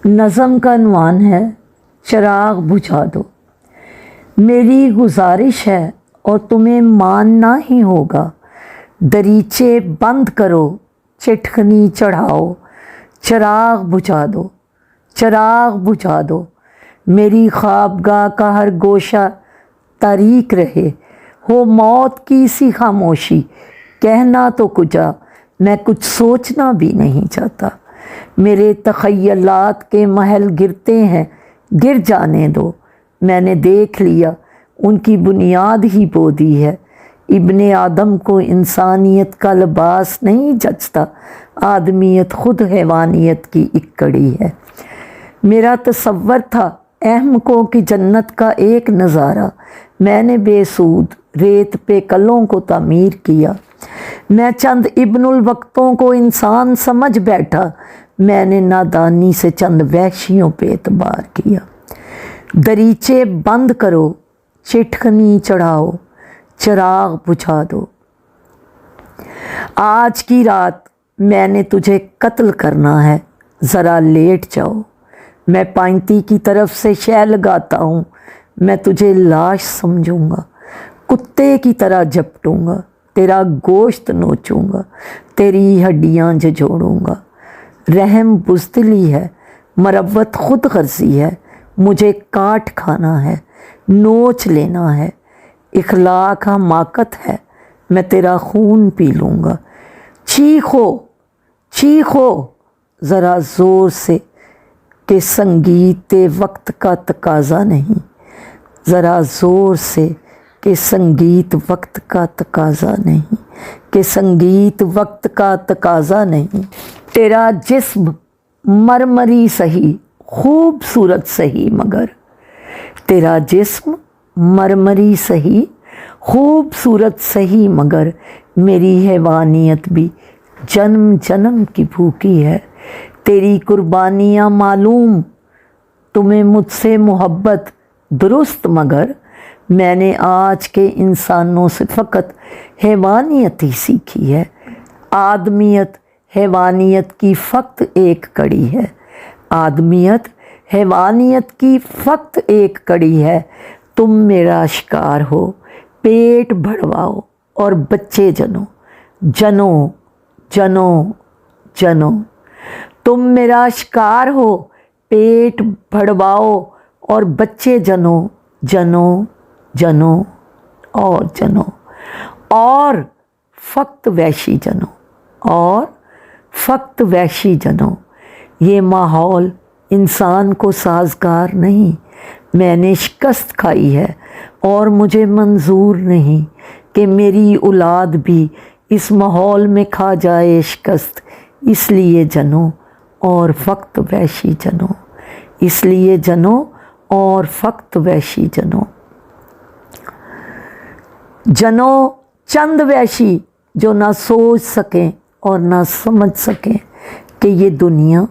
नज़म का अनवान है चिराग बुझा दो। मेरी गुजारिश है और तुम्हें मानना ही होगा, दरीचे बंद करो, चिटखनी चढ़ाओ, चिराग बुझा दो, चिराग बुझा दो। मेरी ख्वाबगाह का हर गोशा तारीक रहे, हो मौत की सी खामोशी, कहना तो कुछ मैं कुछ सोचना भी नहीं चाहता। मेरे तख़य्युलात के महल गिरते हैं, गिर जाने दो, मैंने देख लिया उनकी बुनियाद ही बो दी है। इब्ने आदम को इंसानियत का लिबास नहीं जचता, आदमियत खुद हैवानियत की एक कड़ी है। मेरा तसव्वुर था अहमकों की जन्नत का एक नज़ारा, मैंने बेसूद रेत पे कलों को तामीर किया। मैं चंद इब्नुल वक्तों को इंसान समझ बैठा, मैंने नादानी से चंद वहशियों पे एतबार किया। दरीचे बंद करो, चिटखनी चढ़ाओ, चिराग बुझा दो। आज की रात मैंने तुझे कत्ल करना है, ज़रा लेट जाओ। मैं पाइंती की तरफ से शह लगाता हूँ, मैं तुझे लाश समझूंगा, कुत्ते की तरह झपटूंगा, तेरा गोश्त नोचूंगा, तेरी हड्डियाँ झोड़ूंगा। रहम बुज़दिली है, मरवत खुद गर्जी है, मुझे काट खाना है, नोच लेना है। इखलाक हमाकत है, मैं तेरा खून पी लूँगा। चीखो चीखो ज़रा ज़ोर से कि संगीत वक्त का तकाज़ा नहीं, ज़रा ज़ोर से कि संगीत वक्त का तकाज़ा नहीं, कि संगीत वक्त का तकाज़ा नहीं। तेरा जिस्म मरमरी सही, खूबसूरत सही मगर, तेरा जिस्म मरमरी सही, खूबसूरत सही मगर, मेरी हैवानियत भी जन्म जन्म की भूखी है। तेरी कुर्बानियाँ मालूम, तुम्हें मुझसे मोहब्बत दुरुस्त मगर, मैंने आज के इंसानों से फ़कत हैवानियत ही सीखी है। आदमियत हैवानियत की फ़कत एक कड़ी है, आदमियत हैवानियत की फ़कत एक कड़ी है। तुम मेरा शिकार हो, पेट भरवाओ और बच्चे जनो, जनो जनो जनो। तुम मेरा शिकार हो, पेट भरवाओ और बच्चे जनो, जनो जनो और जनो, और फ़कत वैशी जनो, और फ़कत वैशी जनो। ये माहौल इंसान को साजगार नहीं, मैंने शिकस्त खाई है और मुझे मंजूर नहीं कि मेरी औलाद भी इस माहौल में खा जाए शिकस्त। इसलिए जनो और फ़कत वैशी जनो, इसलिए जनो और फ़कत वैशी जनो। जनो चंद वैशी जो ना सोच सकें और ना समझ सकें कि ये दुनिया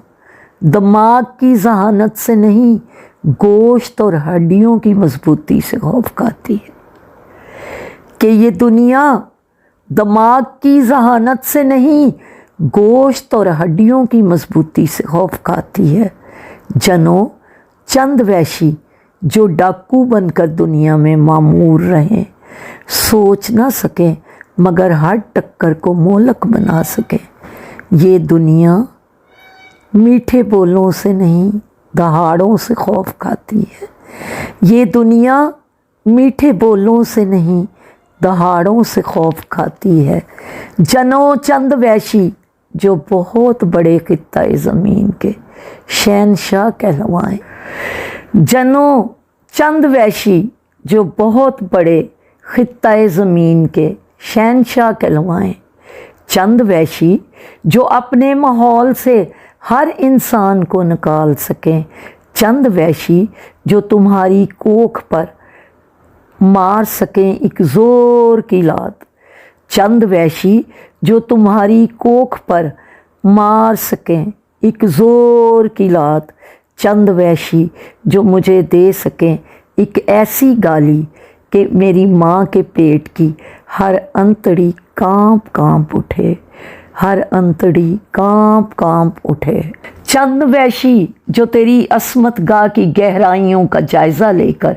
दिमाग की जहानत से नहीं, गोश्त और हड्डियों की मजबूती से खौफ खाती है। कि ये दुनिया दिमाग की जहानत से नहीं, गोश्त और हड्डियों की मजबूती से खौफ खाती है। जनो चंद वैशी जो डाकू बनकर दुनिया में मामूर रहें, सोच ना सकें मगर हर टक्कर को मोहलक बना सकें। ये दुनिया मीठे बोलों से नहीं, दहाड़ों से खौफ खाती है। ये दुनिया मीठे बोलों से नहीं, दहाड़ों से खौफ खाती है। जनो चंद वैशी जो बहुत बड़े खित्ता ज़मीन के शहनशाह कहलवाएं, जनो चंद वैशी जो बहुत बड़े खित्ता ज़मीन के शहनशाह कहलवाएं। चंद वैशी जो अपने माहौल से हर इंसान को निकाल सकें, चंद वैशी जो तुम्हारी कोख पर मार सकें एक ज़ोर की लात, चंद वैशी जो तुम्हारी कोख पर मार सकें एक ज़ोर की लात, चंद वैशी जो मुझे दे सकें एक ऐसी गाली कि मेरी माँ के पेट की हर अंतड़ी कांप कांप उठे, हर अंतड़ी कांप कांप उठे। चंद वैशी जो तेरी असमत गाह की गहराइयों का जायज़ा लेकर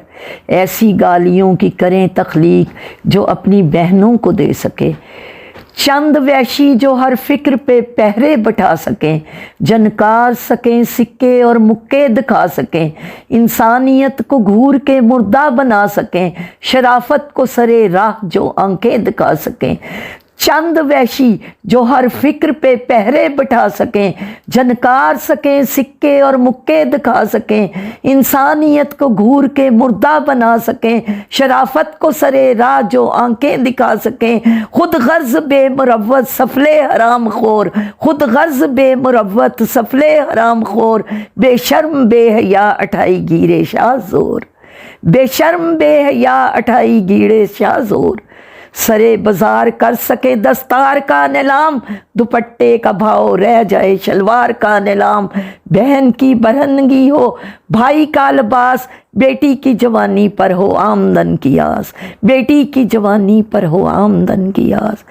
ऐसी गालियों की करें तख्लीक जो अपनी बहनों को दे सके। चंद वैशी जो हर फिक्र पे पहरे बैठा सकें, जनकार सकें सिक्के और मुक्के दिखा सकें, इंसानियत को घूर के मुर्दा बना सकें, शराफत को सरे राह जो आंखें दिखा सकें। चंद वैशी जो हर फिक्र पे पहरे बैठा सकें, जनकार सकें सिक्के और मुक्के दिखा सकें, इंसानियत को घूर के मुर्दा बना सकें, शराफत को सरे राह जो आंखें दिखा सकें। खुद गर्ज बेमुरव्वत सफले हराम खोर, खुद गर्ज बेमुरव्वत सफले हराम खोर, बेशर्म बेहया अठाई गिरे शाह जोर, बेशर्म बेहया अठाई गिरे शाह जोर। सरे बाजार कर सके दस्तार का नीलाम, दुपट्टे का भाव रह जाए शलवार का नीलाम। बहन की बरहनगी हो भाई का लिबास, बेटी की जवानी पर हो आमदन की आस, बेटी की जवानी पर हो आमदन की आस।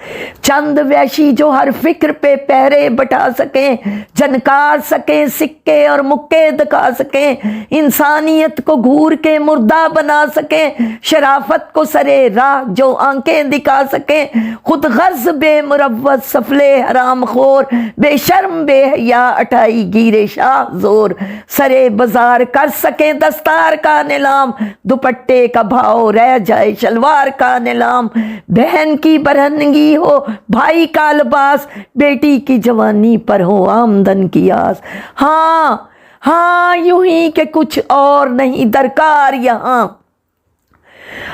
चंद वैशी जो हर फिक्र पे पहरे बैठा सकें, जनकार सकें सिक्के और मुक्के दिखा सकें, इंसानियत को घूर के मुर्दा बना सकें, शराफत को सरे राह जो आंखें दिखा सकें। खुद गर्ज बेमुरव्वत सफले हराम खोर, बेशर्म बेहया अठाई गिरे शाह जोर। सरे बाजार कर सकें दस्तार का नीलाम, दुपट्टे का भाव रह जाए शलवार का नीलाम। बहन की बरहनगी हो भाई का लिबास, बेटी की जवानी पर हो आमदन की आस। हाँ हाँ यूं ही के कुछ और नहीं दरकार यहाँ,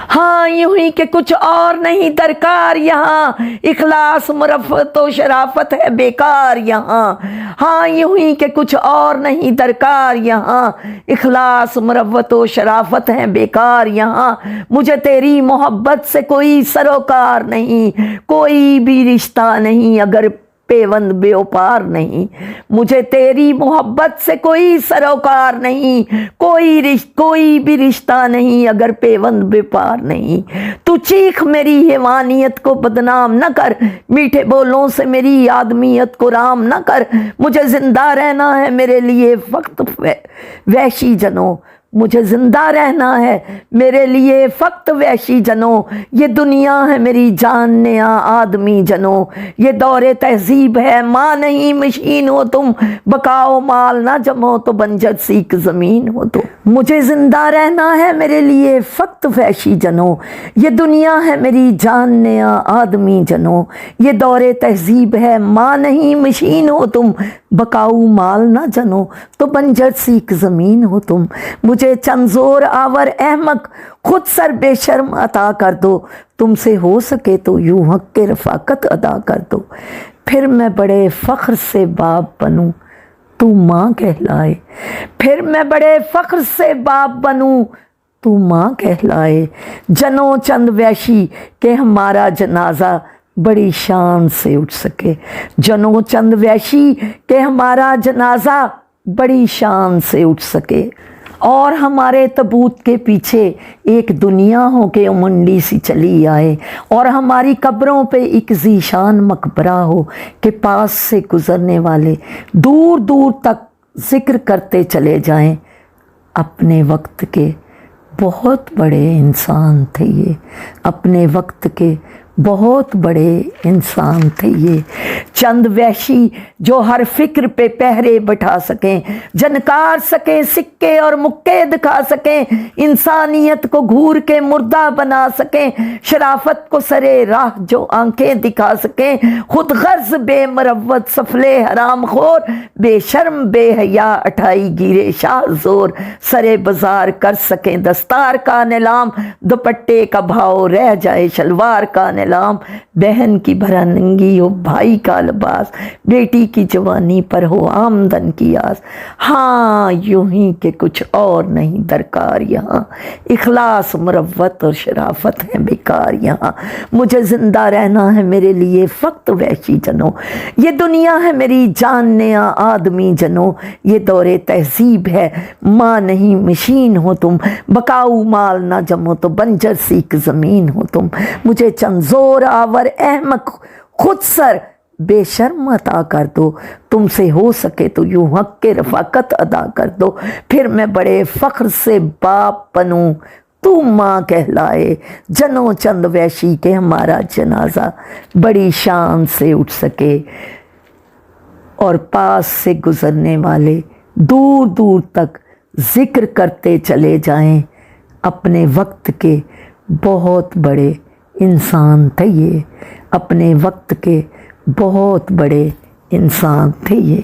हाँ यूं ही के कुछ और नहीं दरकार यहाँ, इखलास मुरफ़्फ़त और शराफत है बेकार यहाँ। हाँ यूं ही के कुछ और नहीं दरकार यहाँ, इखलास मुरफ़्फ़त और शराफत है बेकार यहाँ। मुझे तेरी मोहब्बत से कोई सरोकार नहीं, कोई भी रिश्ता नहीं अगर पेवंद बेओपार नहीं। मुझे तेरी मोहब्बत से कोई सरोकार नहीं, कोई भी रिश्ता नहीं अगर पेवंद बेपार नहीं। तू चीख मेरी हैवानियत को बदनाम न कर, मीठे बोलों से मेरी आदमियत को राम न कर। मुझे जिंदा रहना है मेरे लिए फक्त वहशी जनों, मुझे जिंदा रहना है मेरे लिए फक्त वहशी जनों। ये दुनिया है मेरी जान नया आदमी जनों, ये दौरे तहजीब है माँ नहीं मशीन हो तुम, बकाओ माल ना जमो तो बंजर सीक ज़मीन हो तुम। मुझे जिंदा रहना है मेरे लिए फक्त वहशी जनों, ये दुनिया है मेरी जान नया आदमी जनों। ये दौरे तहजीब है माँ नहीं मशीन हो तुम, बकाऊ माल ना जनो तो बंजर सीक ज़मीन हो तुम। मुझे चंजोर आवर अहमक खुद सर बेशर्म अता कर दो, तुमसे हो सके तो यूं हक के रफ़ाकत अदा कर दो। फिर मैं बड़े फ़ख्र से बाप बनूं तू माँ कहलाए, फिर मैं बड़े फ़ख्र से बाप बनूं तू माँ कहलाए। जनो चंद वैशी के हमारा जनाजा बड़ी शान से उठ सके, जनो चंद वैशी के हमारा जनाजा बड़ी शान से उठ सके। और हमारे तबूत के पीछे एक दुनिया हो के उमंडी सी चली आए, और हमारी कब्रों पे एक ज़ीशान मकबरा हो के पास से गुज़रने वाले दूर दूर तक ज़िक्र करते चले जाएं, अपने वक्त के बहुत बड़े इंसान थे ये, अपने वक्त के बहुत बड़े इंसान थे ये। चंद वैशी जो हर फिक्र पे पहरे बैठा सकें, जनकार सकें सिक्के और मुक्के दिखा सकें, इंसानियत को घूर के मुर्दा बना सकें, शराफत को सरे राह जो आंखें दिखा सकें। खुद गर्ज बेमुरव्वत सफले हराम खोर, बेशर्म बेहया अठाई गिरे शाह जोर। सरे बाजार कर सकें दस्तार का नीलाम, दुपट्टे का भाव रह जाए शलवार का नीलाम। बहन की भरनगी हो भाई का लिबास, बेटी की जवानी पर हो आमदन की आस। हाँ यूं ही के कुछ और नहीं दरकार यहाँ, इखलास मुरव्वत और शराफत है बेकार यहाँ। मुझे जिंदा रहना है मेरे लिए फक्त वहशी जनों, ये दुनिया है मेरी जान नया आदमी जनों। ये दौरे तहजीब है माँ नहीं मशीन हो तुम, बकाऊ माल ना जमो तो बंजर सीक ज़मीन हो तुम। मुझे चंजोर आवर अहमक खुद सर बेशर्म अता कर दो, तुमसे हो सके तो यूं हक के रफाकत अदा कर दो, फिर मैं बड़े फ़ख्र से बाप बनूं, तू माँ कहलाए, जनो चंद वैशी के हमारा जनाजा बड़ी शान से उठ सके और पास से गुज़रने वाले दूर दूर तक ज़िक्र करते चले जाएं, अपने वक्त के बहुत बड़े इंसान थे ये, अपने वक्त के बहुत बड़े इंसान थे ये।